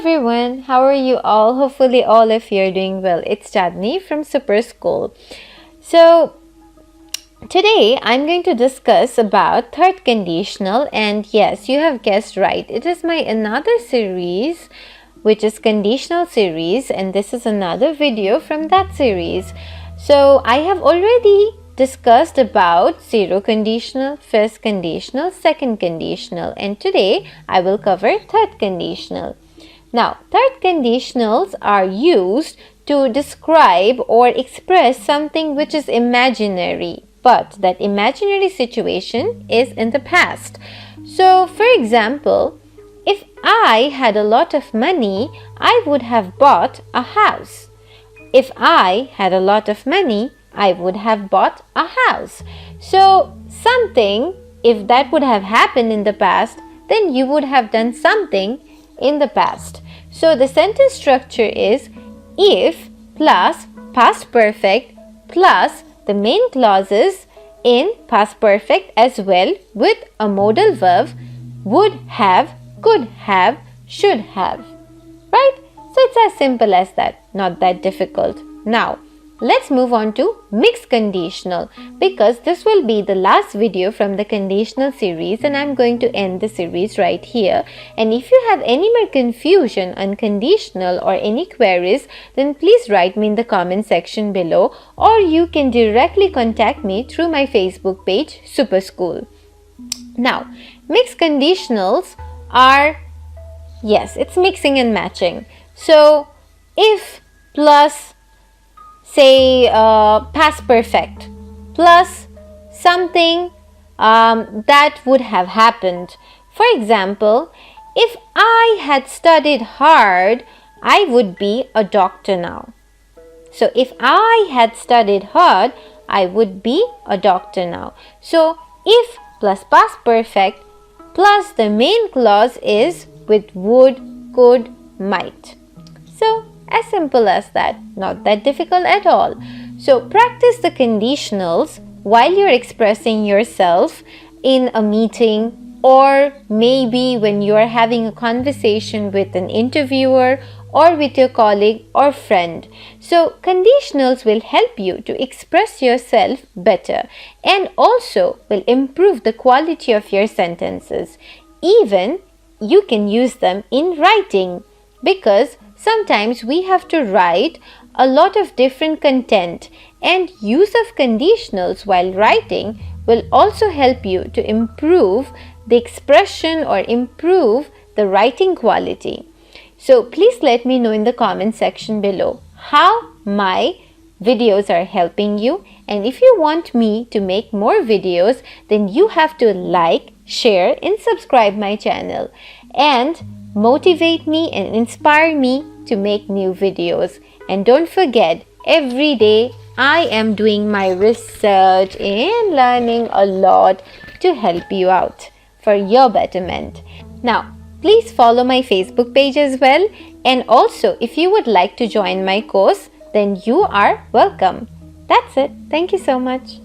everyone, how are you all? Hopefully all of you are doing well. It's Chadni from Super School. So today I'm going to discuss about third conditional, and yes, you have guessed right. It is my another series which is conditional series, and this is another video from that series. So I have already discussed about zero conditional, first conditional, second conditional, and today I will cover third conditional. Now, third conditionals are used to describe or express something which is imaginary, but that imaginary situation is in the past. So, for example, if I had a lot of money, I would have bought a house. If I had a lot of money, I would have bought a house. So, something, if that would have happened in the past, then you would have done something in the past. So the sentence structure is if plus past perfect plus the main clauses in past perfect as well with a modal verb would have, could have, should have. Right? So it's as simple as that, not that difficult. Now, let's move on to mixed conditional, because this will be the last video from the conditional series and I'm going to end the series right here. And if you have any more confusion on conditional or any queries, then please write me in the comment section below, or you can directly contact me through my Facebook page Super School. Now, mixed conditionals are, yes, it's mixing and matching. So if plus say past perfect plus something that would have happened. For example, if I had studied hard, I would be a doctor now. So if I had studied hard, I would be a doctor now. So if plus past perfect plus the main clause is with would, could, might. So as simple as that, not that difficult at all. So practice the conditionals while you're expressing yourself in a meeting, or maybe when you're having a conversation with an interviewer or with your colleague or friend. So conditionals will help you to express yourself better and also will improve the quality of your sentences. Even you can use them in writing, because sometimes we have to write a lot of different content, and use of conditionals while writing will also help you to improve the expression or improve the writing quality. So please let me know in the comment section below how my videos are helping you, and if you want me to make more videos, then you have to like, share and subscribe my channel and motivate me and inspire me to make new videos. And don't forget, every day I am doing my research and learning a lot to help you out for your betterment. Now, please follow my Facebook page as well, and also if you would like to join my course, then you are welcome. That's it. Thank you so much.